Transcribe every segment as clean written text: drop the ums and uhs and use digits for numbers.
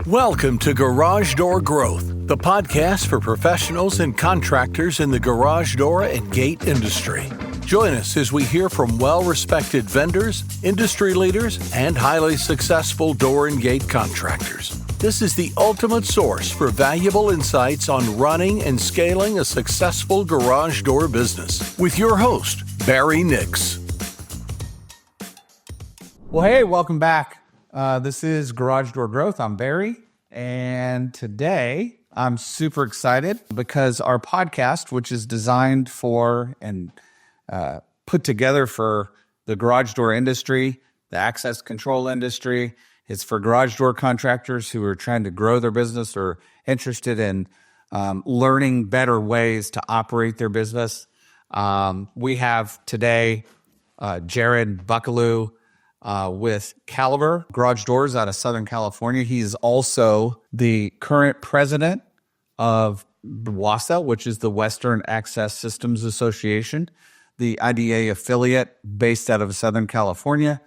Welcome to Garage Door Growth, the podcast for professionals and contractors in the garage door and gate industry. Join us as we hear from well-respected vendors, industry leaders, and highly successful door and gate contractors. This is the ultimate source for valuable insights on running and scaling a successful garage door business with your host, Barry Nix. Well, hey, welcome back. This is Garage Door Growth. I'm Barry, and today I'm super excited because our podcast, which is designed for and put together for the garage door industry, the access control industry, it's for garage door contractors who are trying to grow their business or interested in learning better ways to operate their business. We have today Jared Buckelew with Caliber Garage Doors out of Southern California. He's also the current president of WASA, which is the Western Access Systems Association, the IDA affiliate based out of Southern California.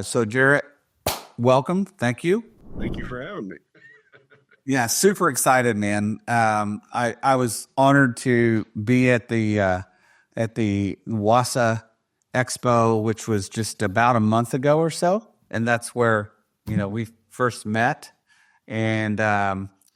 So Jared, welcome. Thank you. Thank you for having me. Yeah, super excited, man. I was honored to be at the WASA Expo, which was just about a month ago or so, and that's where we first met. And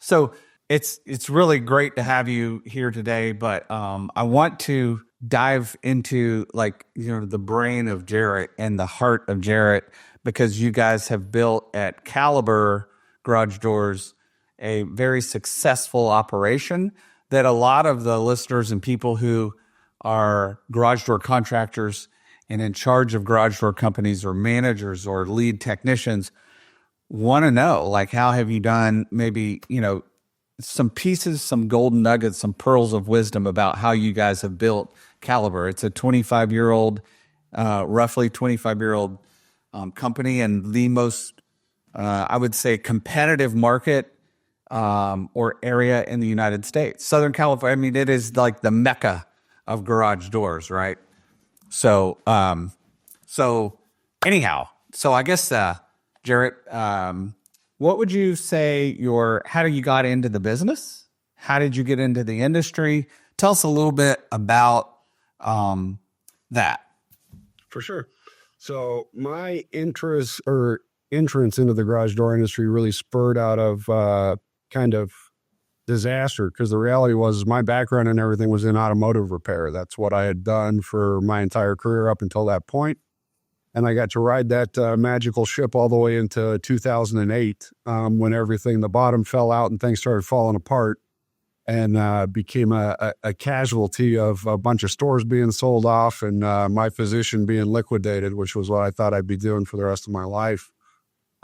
so it's really great to have you here today. But I want to dive into the brain of Jarrett and the heart of Jarrett, because you guys have built at Caliber Garage Doors a very successful operation that a lot of the listeners and people who are garage door contractors and in charge of garage door companies or managers or lead technicians want to know, how have you done maybe, some pieces, some golden nuggets, some pearls of wisdom about how you guys have built Caliber. It's a 25-year-old, roughly 25-year-old company, and the most, I would say, competitive market or area in the United States. Southern California, it is like the mecca of garage doors, right? So anyhow, I guess, Jarrett, what would you say how you got into the business? How did you get into the industry? Tell us a little bit about that. For sure. So my interest or entrance into the garage door industry really spurred out of kind of disaster, because the reality was my background and everything was in automotive repair. That's what I had done for my entire career up until that point. And I got to ride that magical ship all the way into 2008 when the bottom fell out and things started falling apart, and became a casualty of a bunch of stores being sold off and my position being liquidated, which was what I thought I'd be doing for the rest of my life.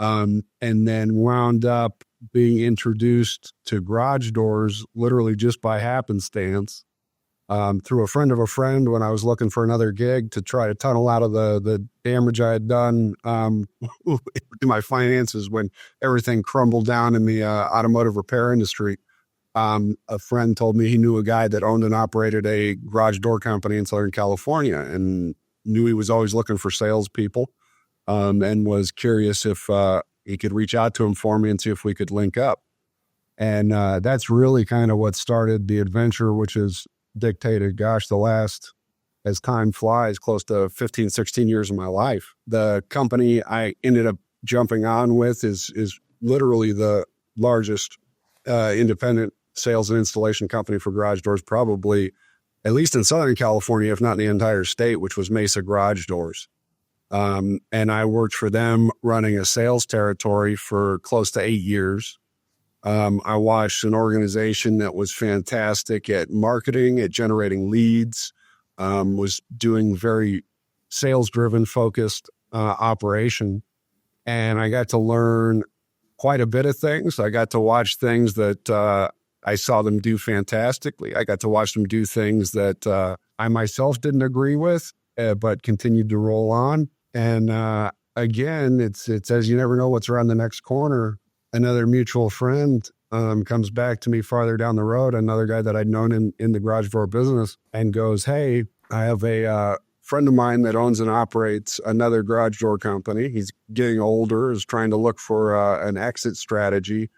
And then wound up being introduced to garage doors literally just by happenstance through a friend of a friend when I was looking for another gig to try to tunnel out of the damage I had done to my finances when everything crumbled down in the automotive repair industry. A friend told me he knew a guy that owned and operated a garage door company in Southern California and knew he was always looking for salespeople, and was curious if he could reach out to him for me and see if we could link up. And that's really kind of what started the adventure, which is dictated, the last, as time flies, close to 15, 16 years of my life. The company I ended up jumping on with is literally the largest independent sales and installation company for garage doors, probably at least in Southern California, if not in the entire state, which was Mesa Garage Doors. And I worked for them running a sales territory for close to 8 years. I watched an organization that was fantastic at marketing, at generating leads, was doing very sales-driven, focused operation. And I got to learn quite a bit of things. I got to watch things that I saw them do fantastically. I got to watch them do things that I myself didn't agree with, but continued to roll on. And again, it's as you never know what's around the next corner. Another mutual friend comes back to me farther down the road, another guy that I'd known in the garage door business, and goes, "Hey, I have a friend of mine that owns and operates another garage door company. He's getting older, is trying to look for an exit strategy,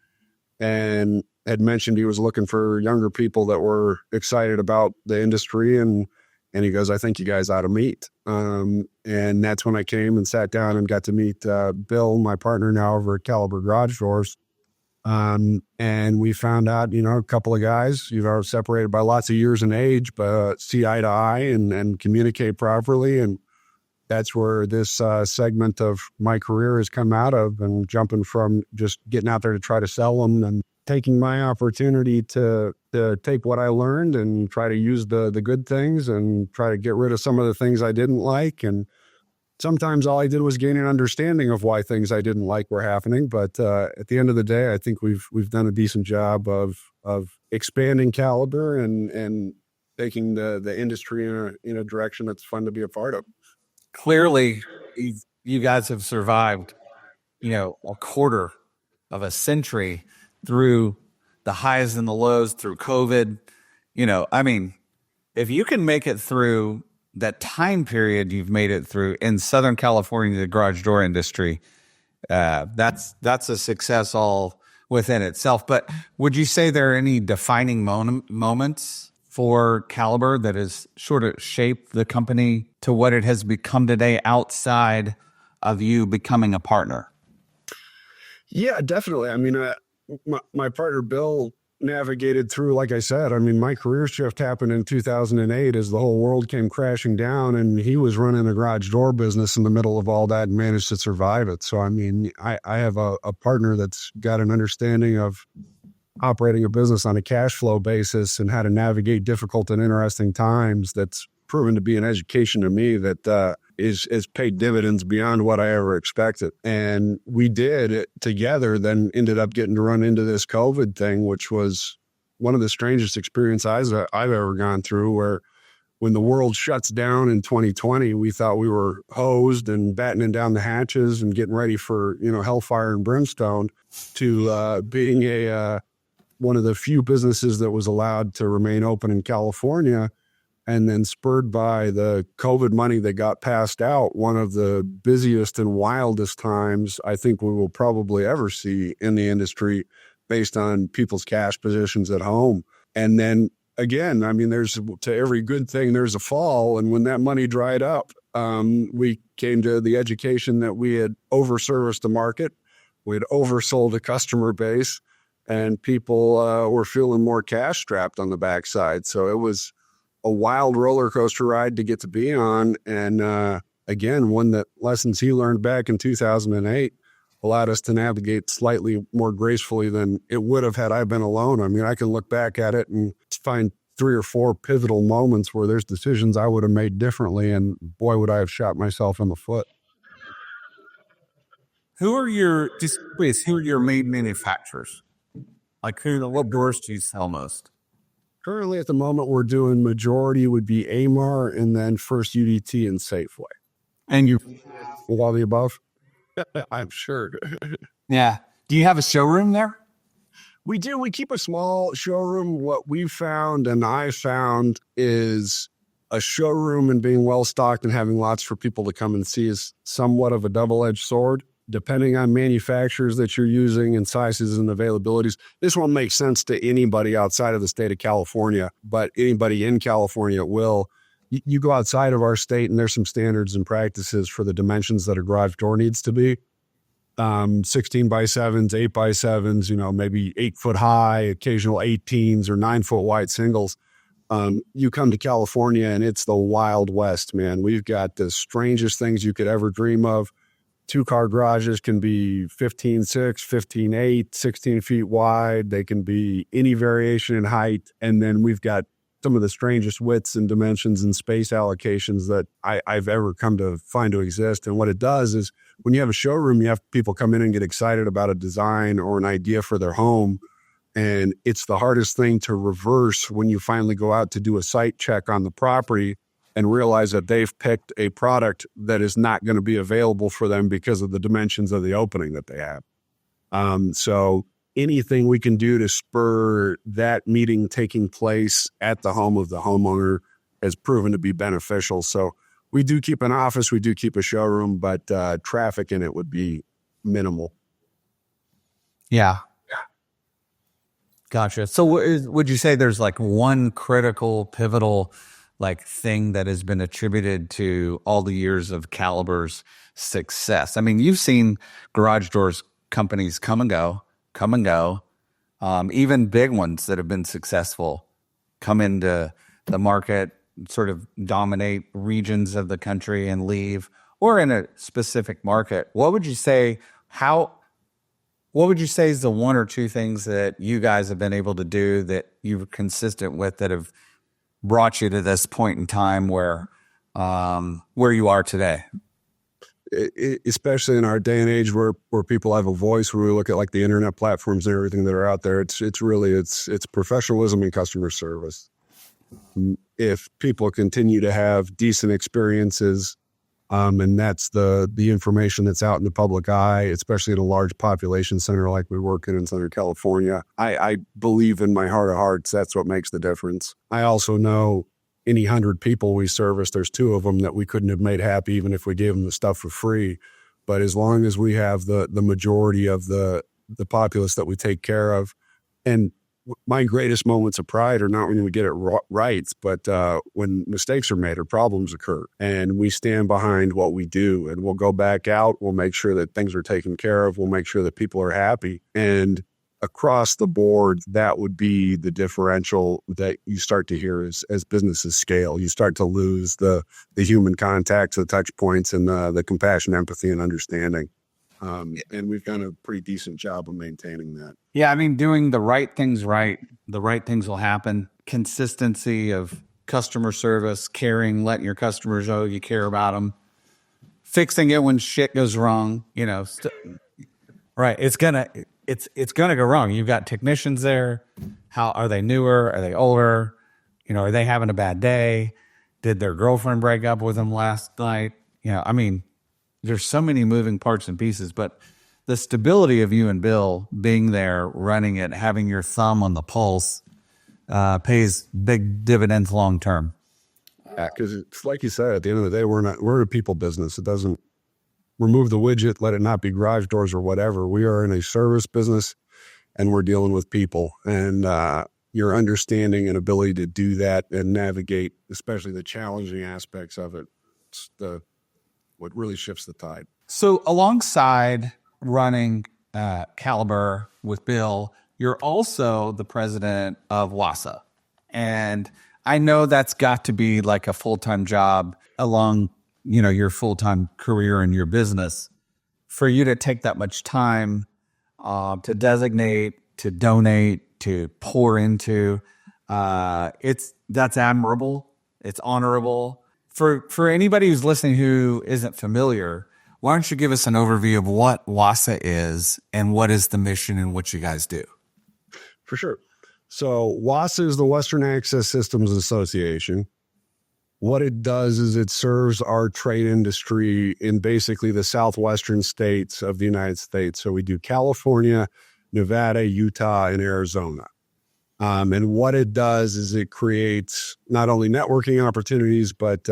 and had mentioned he was looking for younger people that were excited about the industry. And he goes, I think you guys ought to meet. And that's when I came and sat down and got to meet Bill, my partner now over at Caliber Garage Doors. And we found out, a couple of guys, separated by lots of years in age, but see eye to eye and communicate properly. And that's where this segment of my career has come out of, and jumping from just getting out there to try to sell them and taking my opportunity to take what I learned and try to use the good things and try to get rid of some of the things I didn't like. And sometimes all I did was gain an understanding of why things I didn't like were happening. But at the end of the day, I think we've done a decent job of expanding Caliber and taking the industry in a direction that's fun to be a part of. Clearly, you guys have survived, a quarter of a century through the highs and the lows, through COVID. If you can make it through that time period you've made it through in Southern California, the garage door industry, that's a success all within itself. But would you say there are any defining moments for Caliber that has sort of shaped the company to what it has become today outside of you becoming a partner? Yeah, definitely. My partner, Bill, navigated through, like I said, my career shift happened in 2008 as the whole world came crashing down, and he was running a garage door business in the middle of all that and managed to survive it. So, I have a partner that's got an understanding of operating a business on a cash flow basis and how to navigate difficult and interesting times. That's proven to be an education to me that is paid dividends beyond what I ever expected. And we did it together, then ended up getting to run into this COVID thing, which was one of the strangest experiences I've ever gone through, where when the world shuts down in 2020, we thought we were hosed and battening down the hatches and getting ready for, hellfire and brimstone, to being one of the few businesses that was allowed to remain open in California. And then spurred by the COVID money that got passed out, one of the busiest and wildest times I think we will probably ever see in the industry, based on people's cash positions at home. And then again, there's, to every good thing, there's a fall. And when that money dried up, we came to the education that we had overserviced the market. We had oversold a customer base, and people were feeling more cash strapped on the backside. So it was a wild roller coaster ride to get to be on. And again, one that lessons he learned back in 2008 allowed us to navigate slightly more gracefully than it would have had I been alone. I can look back at it and find 3 or 4 pivotal moments where there's decisions I would have made differently, and boy, would I have shot myself in the foot. Who are your main manufacturers? Like what doors do you sell most? Currently, at the moment, we're doing majority would be Amar, and then First UDT and Safeway. And you, with all the above? I'm sure. Yeah. Do you have a showroom there? We do. We keep a small showroom. What we've found, and I found, is a showroom and being well stocked and having lots for people to come and see is somewhat of a double-edged sword. Depending on manufacturers that you're using and sizes and availabilities, this won't make sense to anybody outside of the state of California, but anybody in California will. You go outside of our state, and there's some standards and practices for the dimensions that a garage door needs to be. 16 by 7s, 8 by 7s, maybe 8 foot high, occasional 18s or 9 foot wide singles. You come to California and it's the Wild West, man. We've got the strangest things you could ever dream of. 2-car garages can be 15.6, 15.8, 16 feet wide. They can be any variation in height. And then we've got some of the strangest widths and dimensions and space allocations that I've ever come to find to exist. And what it does is, when you have a showroom, you have people come in and get excited about a design or an idea for their home. And it's the hardest thing to reverse when you finally go out to do a site check on the property and realize that they've picked a product that is not going to be available for them because of the dimensions of the opening that they have. So anything we can do to spur that meeting taking place at the home of the homeowner has proven to be beneficial. So we do keep an office, we do keep a showroom, but traffic in it would be minimal. Yeah. Gotcha. So would you say there's like one critical, pivotal like thing that has been attributed to all the years of Caliber's success? I mean, you've seen garage doors companies come and go, even big ones that have been successful come into the market, sort of dominate regions of the country and leave, or in a specific market. What would you say is the one or two things that you guys have been able to do that you're consistent with that have brought you to this point in time where you are today? Especially in our day and age where people have a voice, where we look at like the internet platforms and everything that are out there, it's professionalism and customer service. If people continue to have decent experiences, and that's the information that's out in the public eye, especially in a large population center like we work in Southern California, I believe in my heart of hearts that's what makes the difference. I also know any 100 people we service, there's 2 of them that we couldn't have made happy even if we gave them the stuff for free. But as long as we have the majority of the populace that we take care of, and my greatest moments of pride are not when we get it right, but when mistakes are made or problems occur, and we stand behind what we do, and we'll go back out. We'll make sure that things are taken care of. We'll make sure that people are happy. And across the board, that would be the differential that you start to hear as businesses scale. You start to lose the human contacts, the touch points, and the compassion, empathy, and understanding. And we've done a pretty decent job of maintaining that. Yeah, I mean, doing the right things right, the right things will happen. Consistency of customer service, caring, letting your customers know you care about them, fixing it when shit goes wrong. Right? It's gonna go wrong. You've got technicians there. How are they? Newer? Are they older? Are they having a bad day? Did their girlfriend break up with them last night? I mean, there's so many moving parts and pieces, but the stability of you and Bill being there, running it, having your thumb on the pulse, pays big dividends long term. Yeah, because it's like you said, at the end of the day, we're a people business. It doesn't remove the widget, let it not be garage doors or whatever. We are in a service business, and we're dealing with people. And your understanding and ability to do that and navigate, especially the challenging aspects of it, it's what really shifts the tide. So alongside running Caliber with Bill, you're also the president of WASA. And I know that's got to be like a full-time job along, your full-time career in your business. For you to take that much time to designate, to donate, to pour into, that's admirable. It's honorable. For anybody who's listening who isn't familiar, why don't you give us an overview of what WASA is and what is the mission and what you guys do? For sure. So WASA is the Western Access Systems Association. What it does is it serves our trade industry in basically the southwestern states of the United States. So we do California, Nevada, Utah, and Arizona. And what it does is it creates not only networking opportunities, but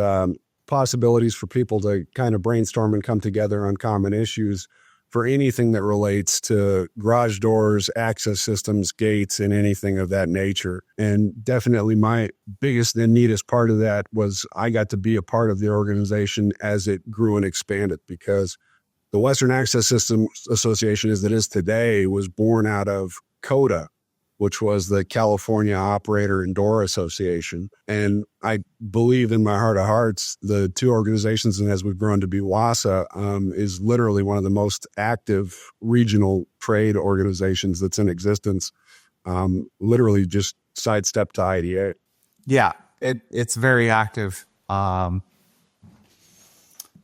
possibilities for people to kind of brainstorm and come together on common issues for anything that relates to garage doors, access systems, gates, and anything of that nature. And definitely my biggest and neatest part of that was I got to be a part of the organization as it grew and expanded, because the Western Access Systems Association as it is today was born out of CODA, which was the California Operator and Door Association. And I believe in my heart of hearts, the two organizations, and as we've grown to be WASA, is literally one of the most active regional trade organizations that's in existence, literally just sidestep to IDA. Yeah, it's very active. The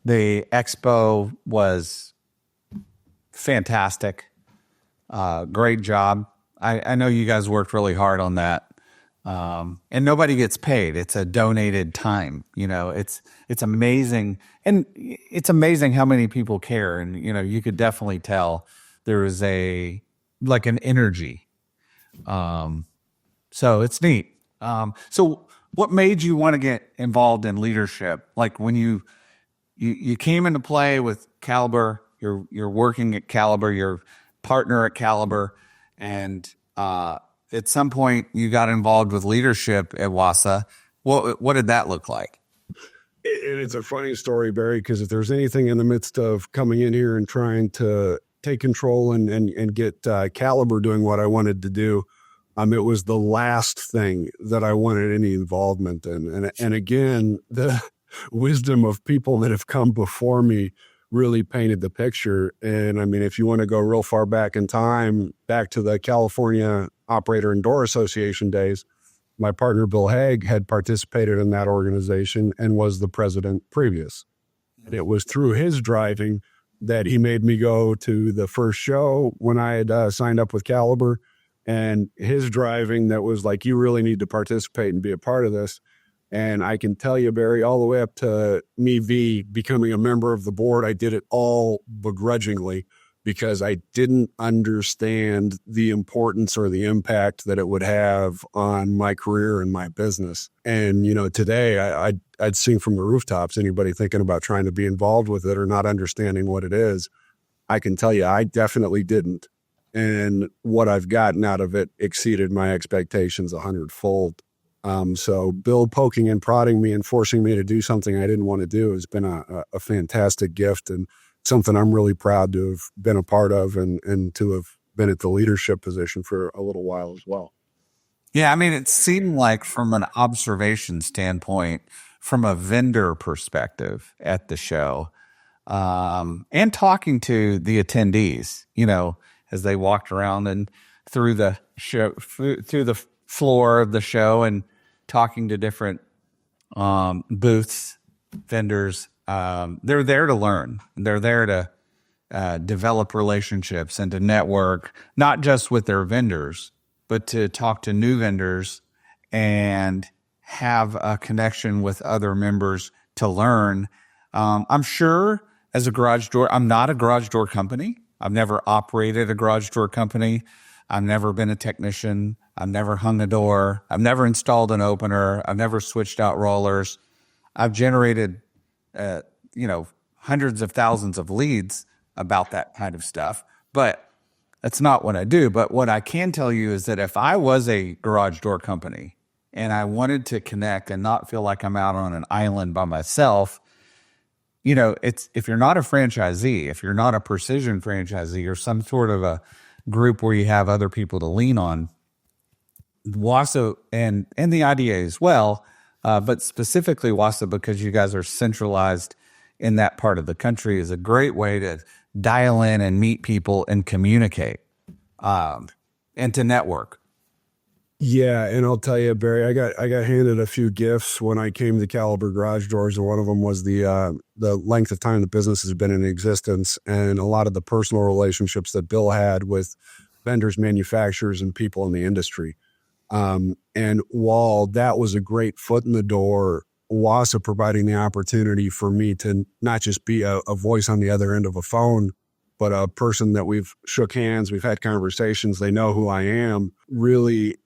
expo was fantastic. Great job. I know you guys worked really hard on that. And nobody gets paid. It's a donated time. It's amazing. And it's amazing how many people care. And, you could definitely tell there was an energy. So it's neat. So what made you want to get involved in leadership? Like when you came into play with Caliber, you're working at Caliber, your partner at Caliber, and at some point you got involved with leadership at WASA. What did that look like? It's a funny story, Barry, because if there's anything in the midst of coming in here and trying to take control and get Caliber doing what I wanted to do, it was the last thing that I wanted any involvement in. And again, the wisdom of people that have come before me really painted the picture. And I mean, if you want to go real far back in time, back to the California Operator and Door Association days, my partner, Bill Hague, had participated in that organization and was the president previous. And it was through his driving that he made me go to the first show when I had signed up with Caliber, and his driving that was like, you really need to participate and be a part of this. And I can tell you, Barry, all the way up to me becoming a member of the board, I did it all begrudgingly because I didn't understand the importance or the impact that it would have on my career and my business. And, you know, today I'd sing from the rooftops, anybody thinking about trying to be involved with it or not understanding what it is. I can tell you, I definitely didn't. And what I've gotten out of it exceeded my expectations 100-fold. So Bill poking and prodding me and forcing me to do something I didn't want to do has been a fantastic gift and something I'm really proud to have been a part of and to have been at the leadership position for a little while as well. Yeah, I mean, it seemed like from an observation standpoint, from a vendor perspective at the show, and talking to the attendees, you know, as they walked around and through the show, through the floor of the show and talking to different booths, vendors. They're there to learn. They're there to develop relationships and to network, not just with their vendors, but to talk to new vendors and have a connection with other members to learn. I'm sure as a garage door, I'm not a garage door company. I've never operated a garage door company. I've never been a technician. I've never hung a door. I've never installed an opener. I've never switched out rollers. I've generated, hundreds of thousands of leads about that kind of stuff. But that's not what I do. But what I can tell you is that if I was a garage door company and I wanted to connect and not feel like I'm out on an island by myself, you know, it's if you're not a franchisee, if you're not a precision franchisee or some sort of a group where you have other people to lean on, WASA and the IDA as well, but specifically WASA because you guys are centralized in that part of the country is a great way to dial in and meet people and communicate and to network. Yeah, and I'll tell you, Barry, I got handed a few gifts when I came to Caliber Garage Doors, and one of them was the length of time the business has been in existence and a lot of the personal relationships that Bill had with vendors, manufacturers, and people in the industry. And while that was a great foot in the door, WASA providing the opportunity for me to not just be a voice on the other end of a phone, but a person that we've shook hands, we've had conversations, they know who I am, really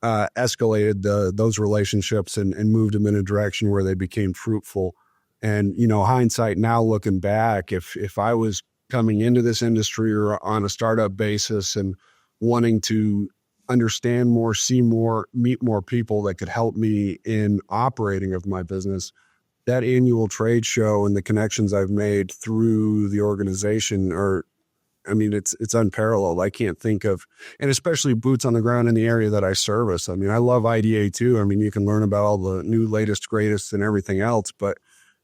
escalated those relationships and moved them in a direction where they became fruitful. And, you know, hindsight now looking back, if I was coming into this industry or on a startup basis and wanting to understand more, see more, meet more people that could help me in operating of my business, that annual trade show and the connections I've made through the organization it's unparalleled. I can't think of, and especially boots on the ground in the area that I service. I mean, I love IDA too. I mean, you can learn about all the new, latest, greatest and everything else, but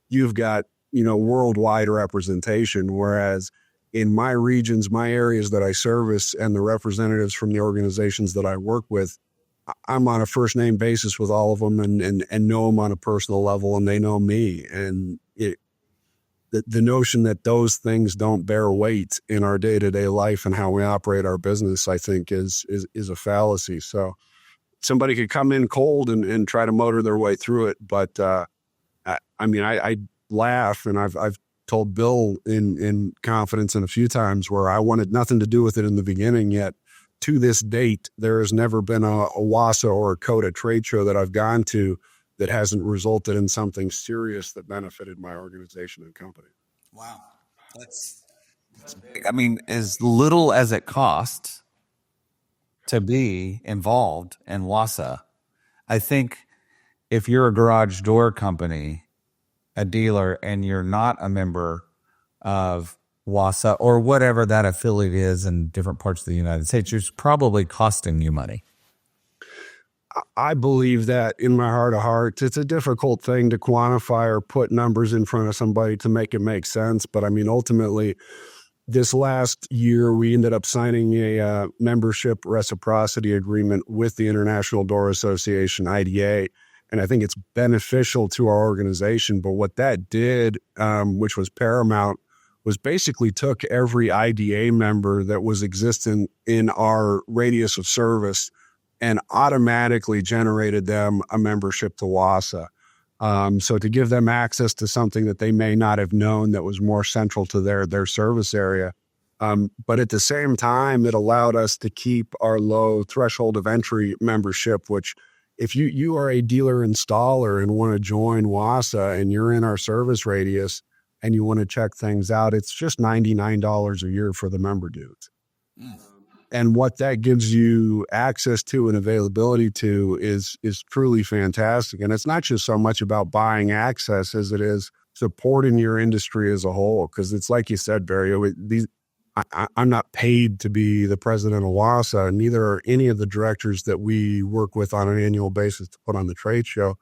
you've got, you know, worldwide representation. Whereas in my regions, my areas that I service and the representatives from the organizations that I work with, I'm on a first name basis with all of them and know them on a personal level and they know me. And the notion that those things don't bear weight in our day-to-day life and how we operate our business, I think is a fallacy. So somebody could come in cold and try to motor their way through it. But I laugh, and I've told Bill in confidence in a few times where I wanted nothing to do with it in the beginning, yet to this date, there has never been a WASA or a CODA trade show that I've gone to that hasn't resulted in something serious that benefited my organization and company. Wow. That's big. I mean, as little as it costs to be involved in WASA, I think if you're a garage door company, a dealer, and you're not a member of WASA or whatever that affiliate is in different parts of the United States, it's probably costing you money. I believe that in my heart of hearts. It's a difficult thing to quantify or put numbers in front of somebody to make it make sense. But I mean, ultimately, this last year, we ended up signing a membership reciprocity agreement with the International Door Association, IDA. And I think it's beneficial to our organization. But what that did, which was paramount, was basically took every IDA member that was existent in our radius of service and automatically generated them a membership to WASA. So to give them access to something that they may not have known that was more central to their service area. But at the same time, it allowed us to keep our low threshold of entry membership, which if you are a dealer installer and want to join WASA and you're in our service radius and you want to check things out, it's just $99 a year for the member dues. And what that gives you access to and availability to is truly fantastic. And it's not just so much about buying access as it is supporting your industry as a whole. Because it's like you said, Barry, I'm not paid to be the president of WASA, and neither are any of the directors that we work with on an annual basis to put on the trade show.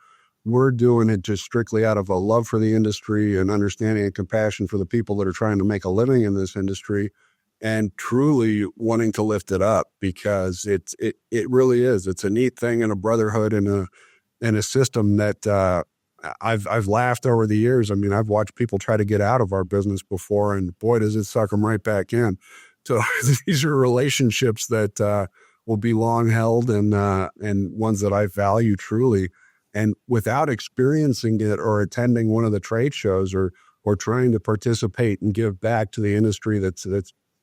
We're doing it just strictly out of a love for the industry and understanding and compassion for the people that are trying to make a living in this industry, and truly wanting to lift it up, because it really is. It's a neat thing and a brotherhood and a system that I've laughed over the years. I mean, I've watched people try to get out of our business before, and boy, does it suck them right back in. So these are relationships that will be long held and ones that I value truly. And without experiencing it or attending one of the trade shows or trying to participate and give back to the industry that's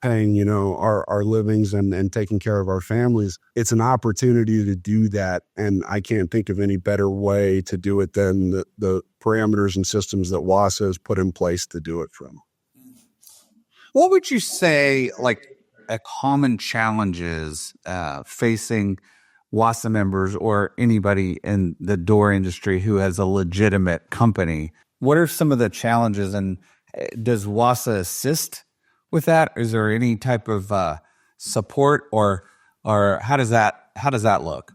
paying, our livings and taking care of our families, it's an opportunity to do that. And I can't think of any better way to do it than the parameters and systems that WASA has put in place to do it from. What would you say, like, a common challenges facing WASA members or anybody in the door industry who has a legitimate company? What are some of the challenges, and does WASA assist with that? Is there any type of support, or how does that look?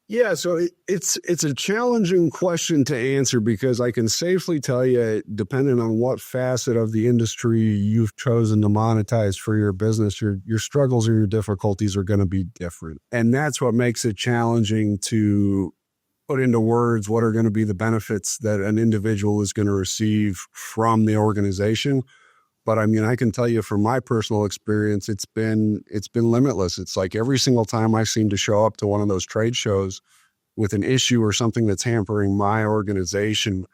Yeah, so it's a challenging question to answer, because I can safely tell you, depending on what facet of the industry you've chosen to monetize for your business, your struggles or your difficulties are going to be different. And that's what makes it challenging to put into words what are going to be the benefits that an individual is going to receive from the organization. But I mean, I can tell you from my personal experience, it's been limitless. It's like every single time I seem to show up to one of those trade shows with an issue or something that's hampering my organization,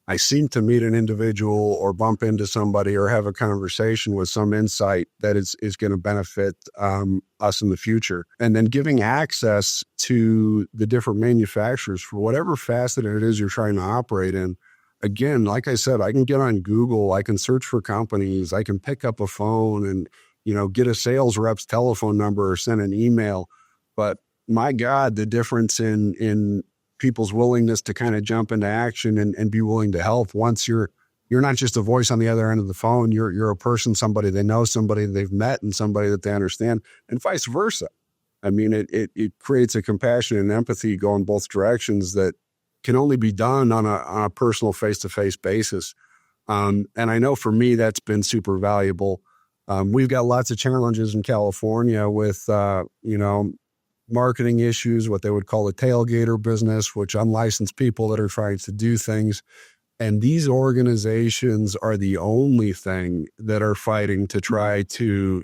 I seem to meet an individual or bump into somebody or have a conversation with some insight that is going to benefit us in the future. And then giving access to the different manufacturers for whatever facet it is you're trying to operate in. Again, like I said, I can get on Google, I can search for companies, I can pick up a phone and, get a sales rep's telephone number or send an email. But my God, the difference in people's willingness to kind of jump into action and be willing to help. Once you're not just a voice on the other end of the phone, you're a person, somebody they know, somebody they've met, and somebody that they understand, and vice versa. I mean, it creates a compassion and empathy going both directions that can only be done on a personal face-to-face basis. And I know for me, that's been super valuable. We've got lots of challenges in California with, marketing issues, what they would call a tailgater business, which unlicensed people that are trying to do things. And these organizations are the only thing that are fighting to try to,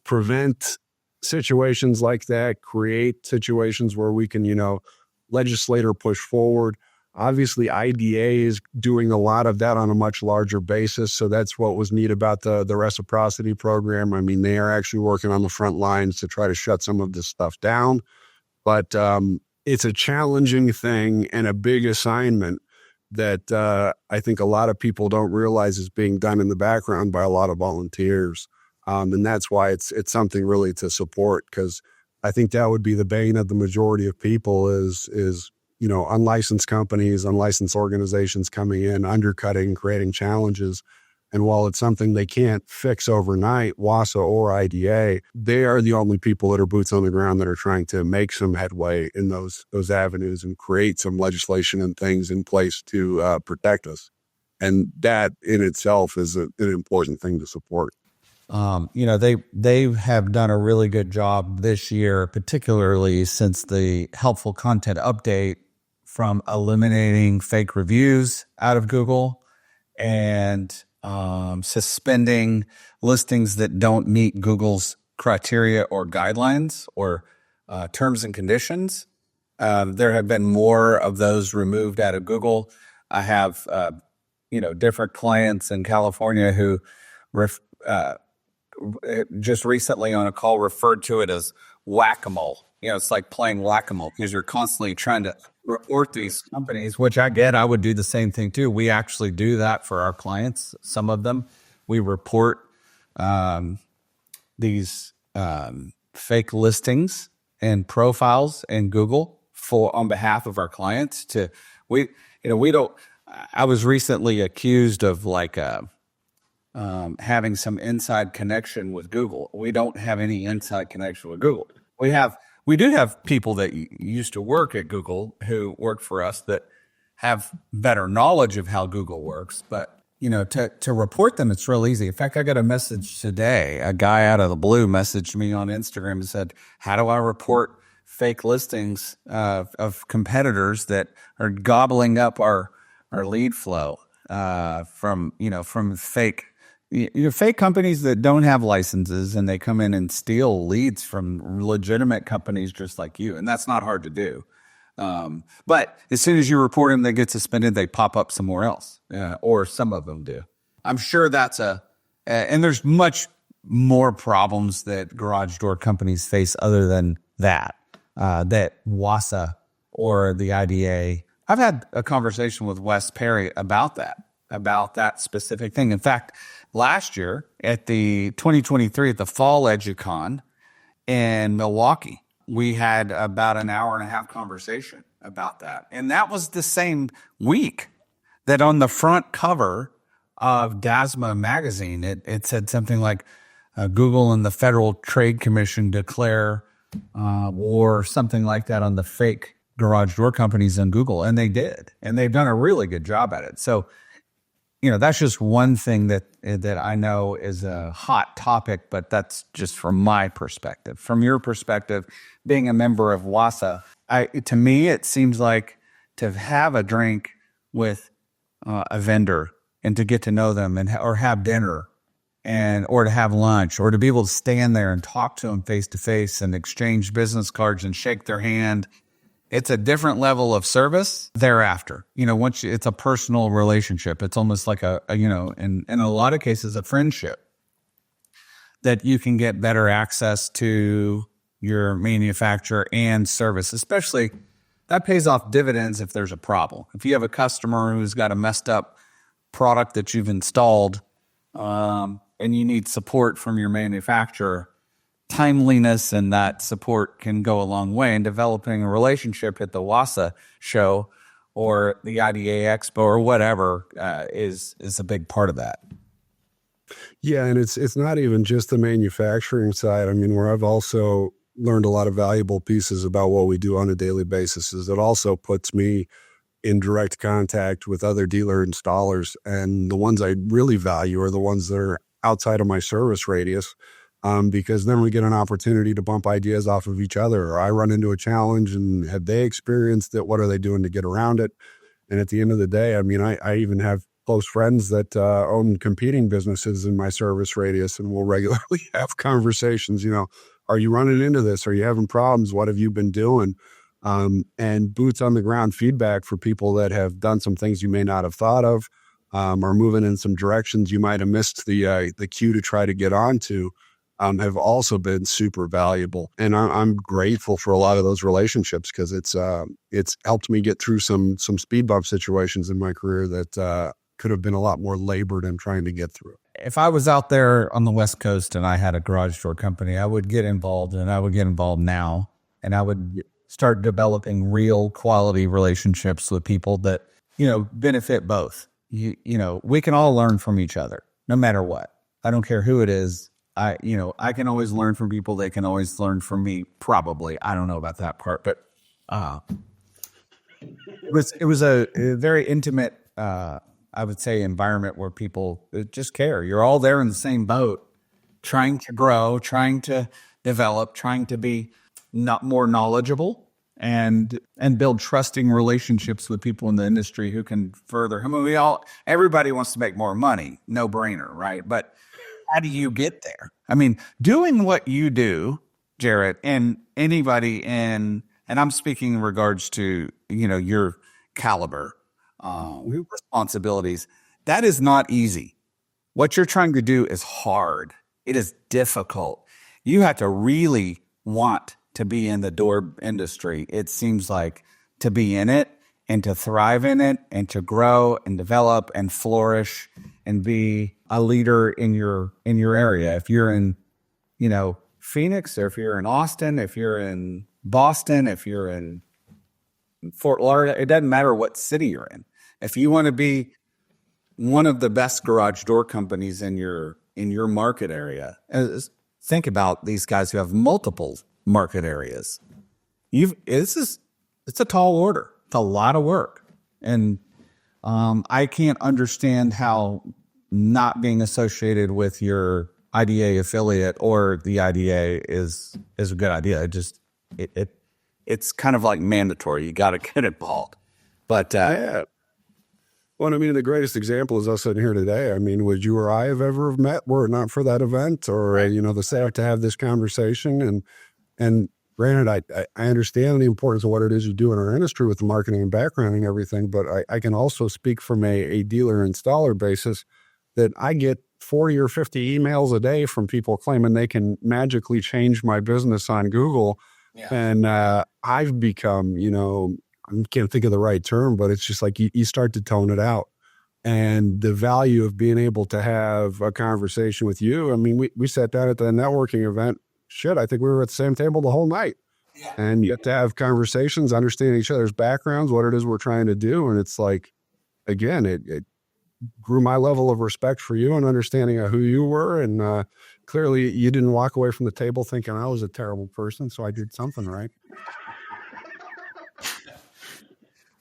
prevent situations like that, create situations where we can, legislate or push forward. Obviously, IDA is doing a lot of that on a much larger basis. So that's what was neat about the reciprocity program. I mean, they are actually working on the front lines to try to shut some of this stuff down. But it's a challenging thing and a big assignment that I think a lot of people don't realize is being done in the background by a lot of volunteers. And that's why it's something really to support, because I think that would be the bane of the majority of people is unlicensed companies, unlicensed organizations coming in, undercutting, creating challenges. And while it's something they can't fix overnight, WASA or IDA, they are the only people that are boots on the ground that are trying to make some headway in those avenues and create some legislation and things in place to protect us. And that in itself is an important thing to support. They have done a really good job this year, particularly since the helpful content update, from eliminating fake reviews out of Google and suspending listings that don't meet Google's criteria or guidelines or terms and conditions. There have been more of those removed out of Google. I have, different clients in California who just recently on a call referred to it as whack-a-mole. It's like playing whack-a-mole because you're constantly trying to report these companies, which I get. I would do the same thing too. We actually do that for our clients. Some of them, we report these fake listings and profiles in Google on behalf of our clients. I was recently accused of having some inside connection with Google. We don't have any inside connection with Google. We do have people that used to work at Google who work for us that have better knowledge of how Google works. But, to report them, it's real easy. In fact, I got a message today. A guy out of the blue messaged me on Instagram and said, how do I report fake listings of competitors that are gobbling up our lead flow from fake fake companies that don't have licenses, and they come in and steal leads from legitimate companies just like you. And that's not hard to do. But as soon as you report them, they get suspended, they pop up somewhere else, or some of them do. I'm sure that's and there's much more problems that garage door companies face other than that WASA or the IDA. I've had a conversation with Wes Perry about that specific thing. In fact, last year at the 2023 at the Fall EduCon in Milwaukee, we had about an hour and a half conversation about that. And that was the same week that on the front cover of DASMA magazine, it said something like Google and the Federal Trade Commission declare war, something like that, on the fake garage door companies on Google. And they did. And they've done a really good job at it. So that's just one thing that I know is a hot topic, but that's just from my perspective. From your perspective, being a member of WASA, to me, it seems like to have a drink with a vendor and to get to know them or have dinner or to have lunch or to be able to stand there and talk to them face to face and exchange business cards and shake their hand. It's a different level of service thereafter. Once it's a personal relationship, it's almost like in a lot of cases, a friendship that you can get better access to your manufacturer and service, especially that pays off dividends if there's a problem. If you have a customer who's got a messed up product that you've installed, and you need support from your manufacturer, timeliness and that support can go a long way in developing a relationship at the WASA show or the IDA Expo or whatever is a big part of that. Yeah, and it's not even just the manufacturing side. I mean, where I've also learned a lot of valuable pieces about what we do on a daily basis is it also puts me in direct contact with other dealer installers. And the ones I really value are the ones that are outside of my service radius. Because then we get an opportunity to bump ideas off of each other. Or I run into a challenge and have they experienced it? What are they doing to get around it? And at the end of the day, I mean, I even have close friends that own competing businesses in my service radius, and we'll regularly have conversations, are you running into this? Are you having problems? What have you been doing? And boots on the ground feedback for people that have done some things you may not have thought of, or moving in some directions you might have missed the cue to try to get onto. have also been super valuable. And I'm grateful for a lot of those relationships because it's helped me get through some speed bump situations in my career that could have been a lot more labored in trying to get through. If I was out there on the West Coast and I had a garage door company, I would get involved, and I would get involved now, and I would start developing real quality relationships with people that, benefit both. We can all learn from each other, no matter what. I don't care who it is. I can always learn from people. They can always learn from me, probably. I don't know about that part, but it was a very intimate, I would say, environment where people just care. You're all there in the same boat, trying to grow, trying to develop, trying to be not more knowledgeable and build trusting relationships with people in the industry who can further. I mean, everybody wants to make more money, no brainer, right? But how do you get there? I mean, doing what you do, Jarrett, and anybody and I'm speaking in regards to, your caliber, responsibilities, that is not easy. What you're trying to do is hard. It is difficult. You have to really want to be in the door industry. It seems like to be in it and to thrive in it and to grow and develop and flourish and be a leader in your area. If you're in, Phoenix, or if you're in Austin, if you're in Boston, if you're in Fort Lauderdale, it doesn't matter what city you're in. If you want to be one of the best garage door companies in your market area, think about these guys who have multiple market areas. It's a tall order. It's a lot of work, and I can't understand how not being associated with your IDA affiliate or the IDA is a good idea. It's kind of like mandatory. You got to get involved. But well, I mean, the greatest example is us sitting here today. I mean, would you or I have ever met were it not for that event, or the setup to have this conversation? And granted, I understand the importance of what it is you do in our industry with the marketing and background and everything, but I can also speak from a dealer installer basis that I get 40 or 50 emails a day from people claiming they can magically change my business on Google. Yeah. And I've become, I can't think of the right term, but it's just like you start to tone it out. And the value of being able to have a conversation with you. I mean, we sat down at the networking event. I think we were at the same table the whole night. Yeah. And you get to have conversations, understand each other's backgrounds, what it is we're trying to do. And it's like, again, it grew my level of respect for you and understanding of who you were. And clearly you didn't walk away from the table thinking I was a terrible person, so I did something right.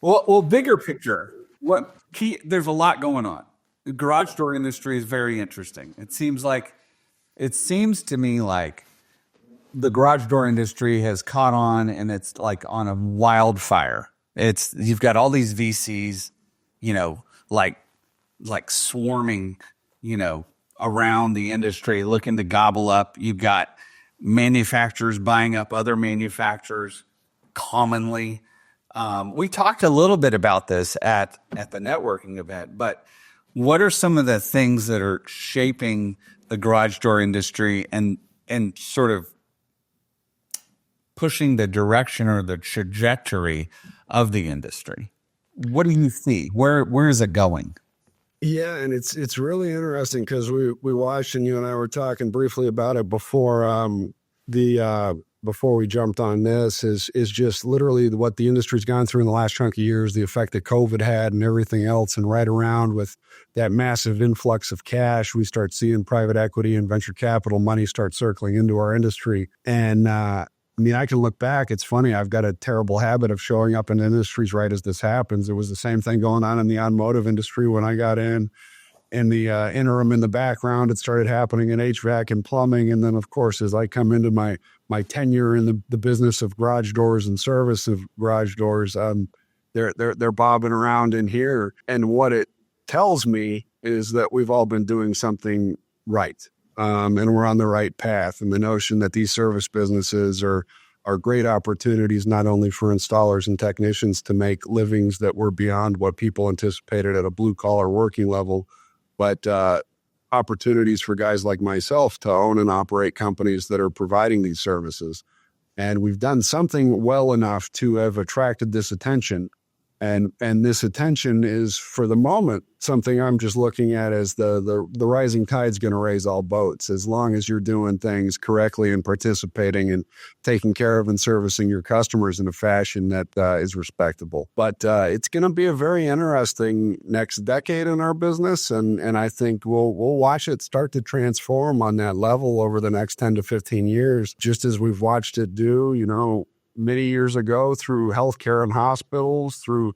Well, bigger picture, there's a lot going on. The garage door industry is very interesting. It seems to me like the garage door industry has caught on, and it's like on a wildfire. You've got all these VCs, like swarming, around the industry, looking to gobble up. You've got manufacturers buying up other manufacturers commonly. We talked a little bit about this at the networking event, but what are some of the things that are shaping the garage door industry and sort of pushing the direction or the trajectory of the industry? What do you see? Where is it going? Yeah, and it's really interesting because we watched, and you and I were talking briefly about it before before we jumped on this, is just literally what the industry's gone through in the last chunk of years, the effect that COVID had and everything else. And right around with that massive influx of cash, we start seeing private equity and venture capital money start circling into our industry. And I can look back. It's funny. I've got a terrible habit of showing up in industries right as this happens. It was the same thing going on in the automotive industry when I got in the interim in the background. It started happening in HVAC and plumbing. And then, of course, as I come into my tenure in the business of garage doors and service of garage doors, they're bobbing around in here. And what it tells me is that we've all been doing something right. And we're on the right path. And the notion that these service businesses are great opportunities, not only for installers and technicians to make livings that were beyond what people anticipated at a blue collar working level, but opportunities for guys like myself to own and operate companies that are providing these services. And we've done something well enough to have attracted this attention. And this attention is, for the moment, something I'm just looking at as the rising tide's going to raise all boats. As long as you're doing things correctly and participating and taking care of and servicing your customers in a fashion that is respectable. But it's going to be a very interesting next decade in our business, and I think we'll watch it start to transform on that level over the next 10 to 15 years, just as we've watched it do, many years ago through healthcare and hospitals, through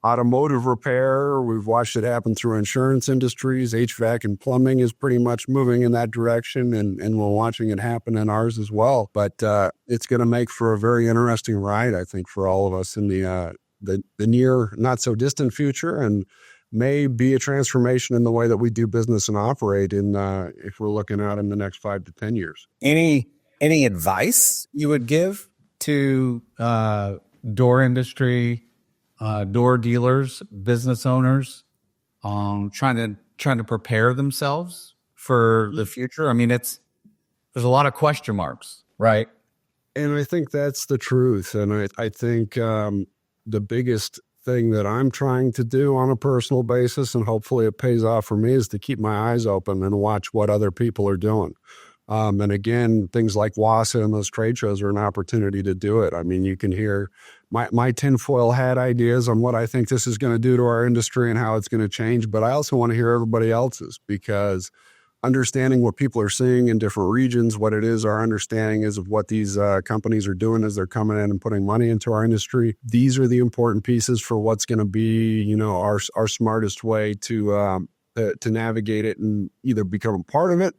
automotive repair. We've watched it happen through insurance industries. HVAC and plumbing is pretty much moving in that direction, and we're watching it happen in ours as well. But it's going to make for a very interesting ride, I think, for all of us in the near, not so distant future, and may be a transformation in the way that we do business and operate in if we're looking out in the next 5 to 10 years. Any advice you would give to door industry, door dealers, business owners, trying to prepare themselves for the future? I mean, there's a lot of question marks, right? And I think that's the truth. And I think the biggest thing that I'm trying to do on a personal basis, and hopefully it pays off for me, is to keep my eyes open and watch what other people are doing. And again, things like WASA and those trade shows are an opportunity to do it. I mean, you can hear my tinfoil hat ideas on what I think this is going to do to our industry and how it's going to change. But I also want to hear everybody else's, because understanding what people are seeing in different regions, what it is our understanding is of what these companies are doing as they're coming in and putting money into our industry. These are the important pieces for what's going to be, our smartest way to navigate it and either become a part of it,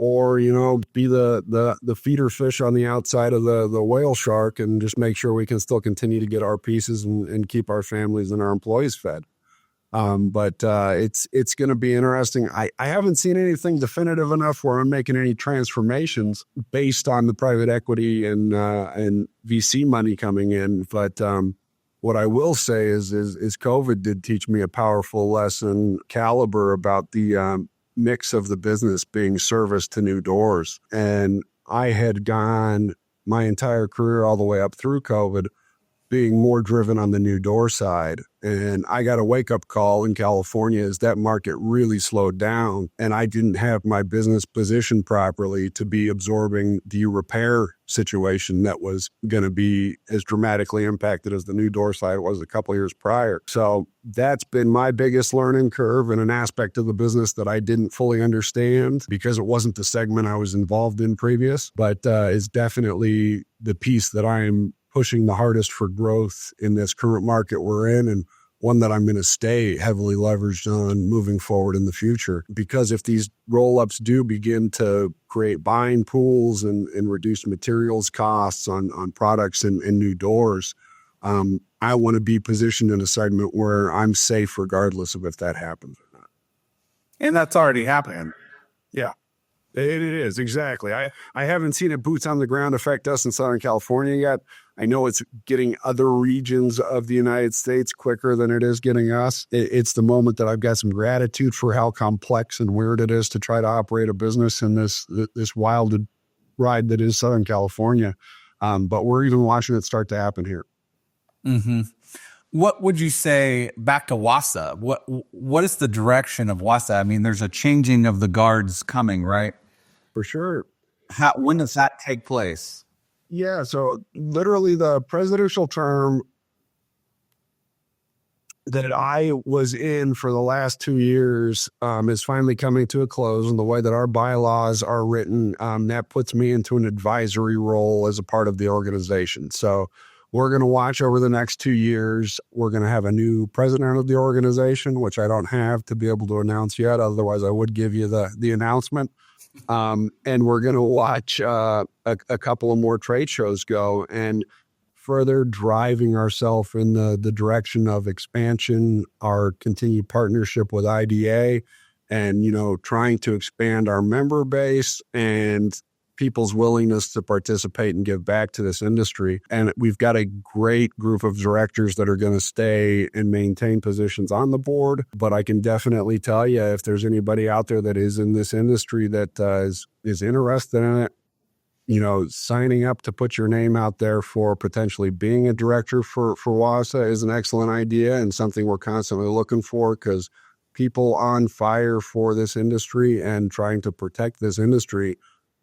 or, be the feeder fish on the outside of the whale shark and just make sure we can still continue to get our pieces and keep our families and our employees fed. But it's going to be interesting. I haven't seen anything definitive enough where I'm making any transformations based on the private equity and VC money coming in. But what I will say is COVID did teach me a powerful lesson caliber about the mix of the business being service to new doors. And I had gone my entire career all the way up through COVID being more driven on the new door side. And I got a wake-up call in California as that market really slowed down, and I didn't have my business positioned properly to be absorbing the repair situation that was going to be as dramatically impacted as the new door side was a couple of years prior. So that's been my biggest learning curve in an aspect of the business that I didn't fully understand because it wasn't the segment I was involved in previous, but is definitely the piece that I'm pushing the hardest for growth in this current market we're in, and one that I'm going to stay heavily leveraged on moving forward in the future. Because if these roll-ups do begin to create buying pools and reduce materials costs on products and new doors, I want to be positioned in a segment where I'm safe regardless of if that happens or not. And that's already happening. Yeah. It is, exactly. I haven't seen a boots on the ground affect us in Southern California yet. I know it's getting other regions of the United States quicker than it is getting us. It's the moment that I've got some gratitude for how complex and weird it is to try to operate a business in this wild ride that is Southern California. But we're even watching it start to happen here. Mm-hmm. What would you say, back to WASA, what is the direction of WASA? I mean, there's a changing of the guards coming, right? For sure. When does that take place? Yeah, so literally the presidential term that I was in for the last 2 years is finally coming to a close. And the way that our bylaws are written, that puts me into an advisory role as a part of the organization. So we're going to watch over the next 2 years. We're going to have a new president of the organization, which I don't have to be able to announce yet. Otherwise, I would give you the announcement. And we're going to watch a couple of more trade shows go and further driving ourselves in the direction of expansion, our continued partnership with IDA, and, trying to expand our member base and people's willingness to participate and give back to this industry. And we've got a great group of directors that are going to stay and maintain positions on the board. But I can definitely tell you, if there's anybody out there that is in this industry that is interested in it, signing up to put your name out there for potentially being a director for WASA is an excellent idea and something we're constantly looking for, because people on fire for this industry and trying to protect this industry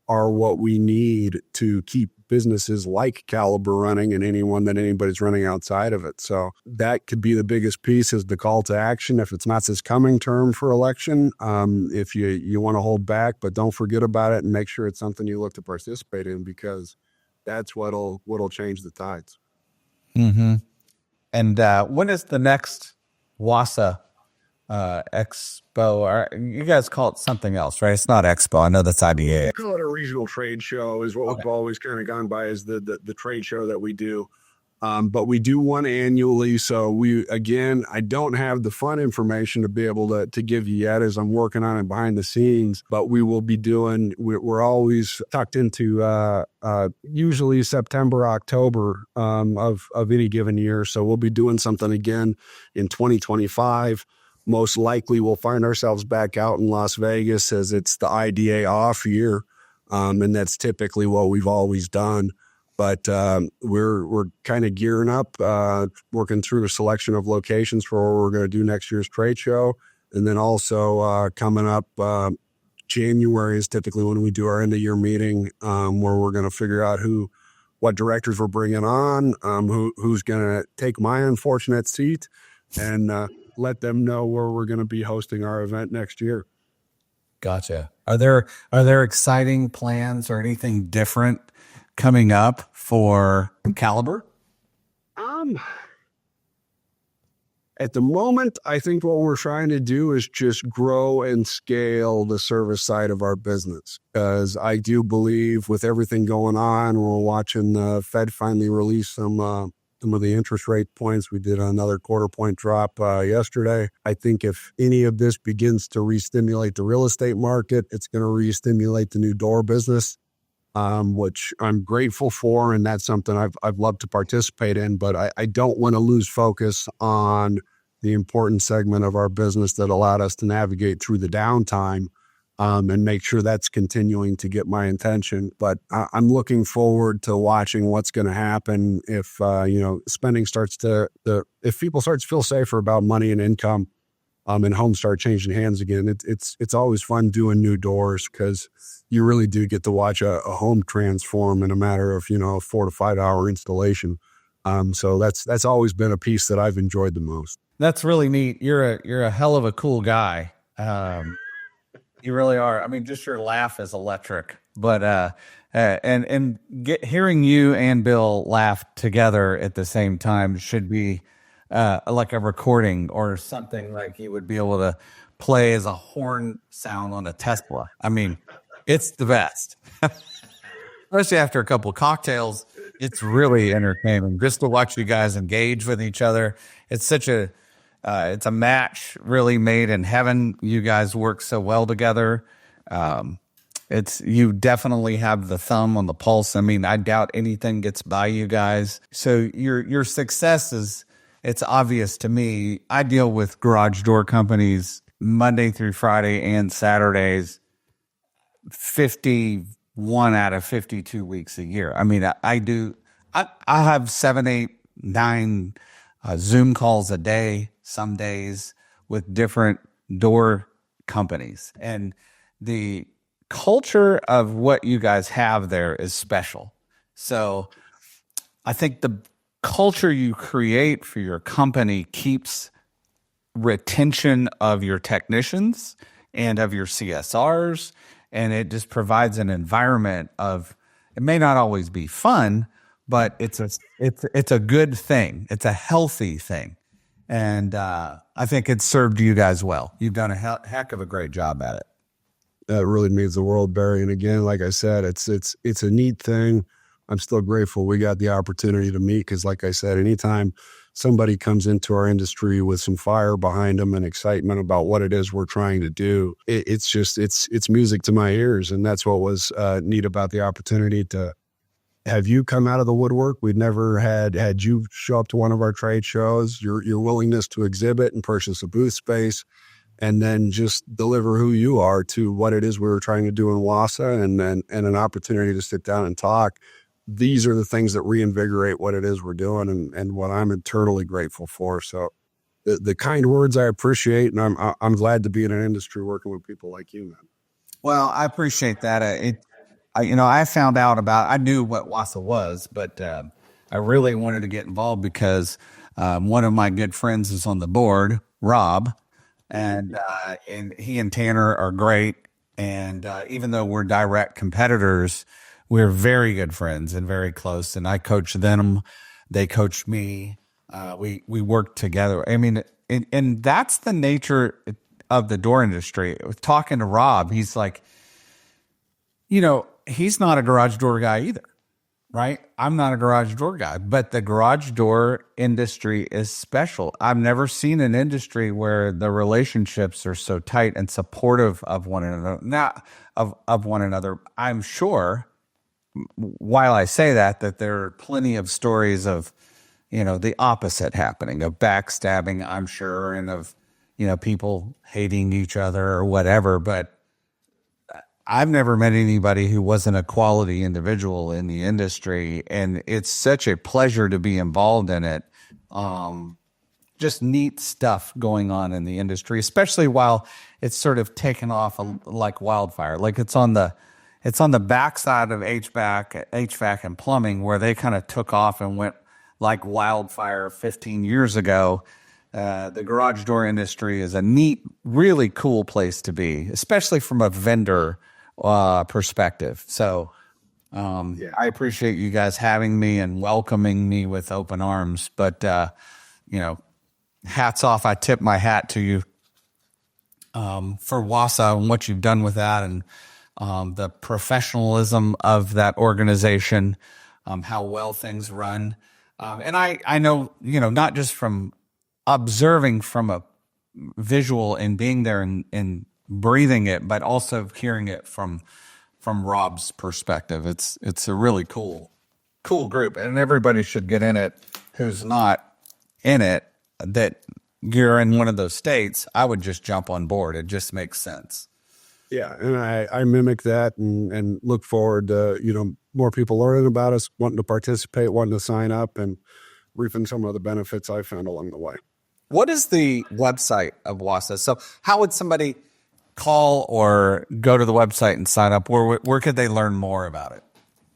are what we need to keep businesses like Caliber running and anybody's running outside of it. So that could be the biggest piece, is the call to action. If it's not this coming term for election, if you want to hold back, but don't forget about it and make sure it's something you look to participate in, because that's what'll change the tides. Mm-hmm. And when is the next WASA expo? Or you guys call it something else, right? It's not expo. I know that's IDA. We call it a regional trade show, is what we've always kind of gone by, as the trade show that we do. But we do one annually. So I don't have the fun information to be able to give you yet, as I'm working on it behind the scenes, but we will be we're always tucked into usually September, October of any given year. So we'll be doing something again in 2025. Most likely we'll find ourselves back out in Las Vegas, as it's the IDA off year. And that's typically what we've always done. But we're kind of gearing up, working through a selection of locations for what we're going to do next year's trade show. And then also coming up, January is typically when we do our end of year meeting, where we're going to figure out what directors we're bringing on, who's going to take my unfortunate seat, and let them know where we're going to be hosting our event next year. Gotcha. Are there exciting plans or anything different coming up for Caliber? At the moment, I think what we're trying to do is just grow and scale the service side of our business, because I do believe with everything going on, we're watching the Fed finally release some of the interest rate points. We did another quarter point drop yesterday. I think if any of this begins to re-stimulate the real estate market, it's going to re-stimulate the new door business, which I'm grateful for. And that's something I've loved to participate in, but I don't want to lose focus on the important segment of our business that allowed us to navigate through the downtime, and make sure that's continuing to get my attention. But I'm looking forward to watching what's going to happen if, spending starts if people start to feel safer about money and income, and homes start changing hands again. It's always fun doing new doors, because you really do get to watch a home transform in a matter of, 4 to 5 hour installation. So that's always been a piece that I've enjoyed the most. That's really neat. You're a hell of a cool guy. You really are. I mean, just your laugh is electric. But hearing you and Bill laugh together at the same time should be like a recording or something like you would be able to play as a horn sound on a Tesla. I mean, it's the best. Especially after a couple of cocktails, it's really entertaining just to watch you guys engage with each other. It's such it's a match really made in heaven. You guys work so well together. You definitely have the thumb on the pulse. I mean, I doubt anything gets by you guys. So your success it's obvious to me. I deal with garage door companies Monday through Friday and Saturdays, 51 out of 52 weeks a year. I mean, I have 7, 8, 9 Zoom calls a day, some days, with different door companies. And the culture of what you guys have there is special. So I think the culture you create for your company keeps retention of your technicians and of your CSRs. And it just provides an environment it may not always be fun, but it's a good thing. It's a healthy thing. And I think it's served you guys well. You've done a heck of a great job at it. That really means the world, Barry. And again, like I said, it's a neat thing. I'm still grateful we got the opportunity to meet, because like I said, anytime somebody comes into our industry with some fire behind them and excitement about what it is we're trying to do, it's music to my ears. And that's what was neat about the opportunity to have you come out of the woodwork. We'd never had you show up to one of our trade shows, your willingness to exhibit and purchase a booth space, and then just deliver who you are to what it is we were trying to do in WASA, and an opportunity to sit down and talk. These are the things that reinvigorate what it is we're doing, and what I'm eternally grateful for. So the kind words I appreciate, and I'm glad to be in an industry working with people like you, man. Well, I appreciate that. I found out I knew what WASA was, but I really wanted to get involved because one of my good friends is on the board, Rob, and he and Tanner are great. And even though we're direct competitors, we're very good friends and very close. And I coach them, they coach me. We work together. I mean, and that's the nature of the door industry. Talking to Rob, he's like, he's not a garage door guy either, right? I'm not a garage door guy, but the garage door industry is special. I've never seen an industry where the relationships are so tight and supportive of one another. Of one another. I'm sure, while I say that there are plenty of stories of, the opposite happening, of backstabbing, I'm sure, and of, people hating each other or whatever. But I've never met anybody who wasn't a quality individual in the industry, and it's such a pleasure to be involved in it. Just neat stuff going on in the industry, especially while it's sort of taken off like wildfire. Like it's on the backside of HVAC and plumbing, where they kind of took off and went like wildfire 15 years ago. The garage door industry is a neat, really cool place to be, especially from a vendor perspective. So I appreciate you guys having me and welcoming me with open arms. But, hats off. I tip my hat to you for WASA and what you've done with that, and the professionalism of that organization, how well things run. And I know, not just from observing from a visual and being there and breathing it, but also hearing it from Rob's perspective. It's a really cool group, and everybody should get in it who's not in it, that you're in one of those states. I would just jump on board. It just makes sense. Yeah, and I mimic that and look forward to, more people learning about us, wanting to participate, wanting to sign up, and reaping some of the benefits I found along the way. What is the website of WASA? So how would somebody call or go to the website and sign up? Where could they learn more about it?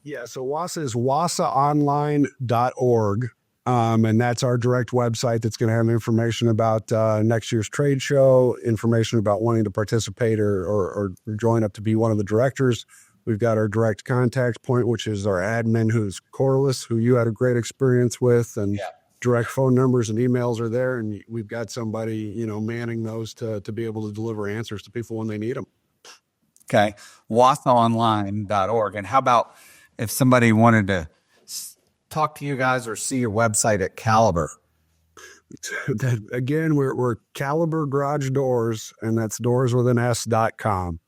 Yeah, so WASA is wasaonline.org. And that's our direct website that's going to have information about next year's trade show, information about wanting to participate or join up to be one of the directors. We've got our direct contact point, which is our admin, who's Corliss, who you had a great experience with, and direct phone numbers and emails are there. And we've got somebody, manning those to be able to deliver answers to people when they need them. Okay. wasaonline.org. And how about if somebody wanted to talk to you guys or see your website at Caliber? Again, we're Caliber Garage Doors, and that's doors with an S.com.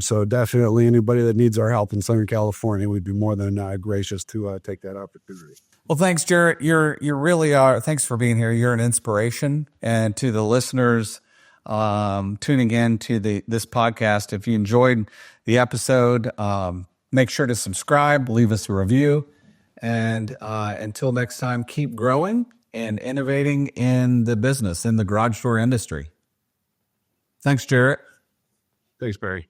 So definitely anybody that needs our help in Southern California, we'd be more than gracious to take that opportunity. Well, thanks, Jarrett. You really are. Thanks for being here. You're an inspiration, and to the listeners tuning in to this podcast, if you enjoyed the episode, make sure to subscribe, leave us a review. And until next time, keep growing and innovating in the business, in the garage door industry. Thanks, Jarrett. Thanks, Barry.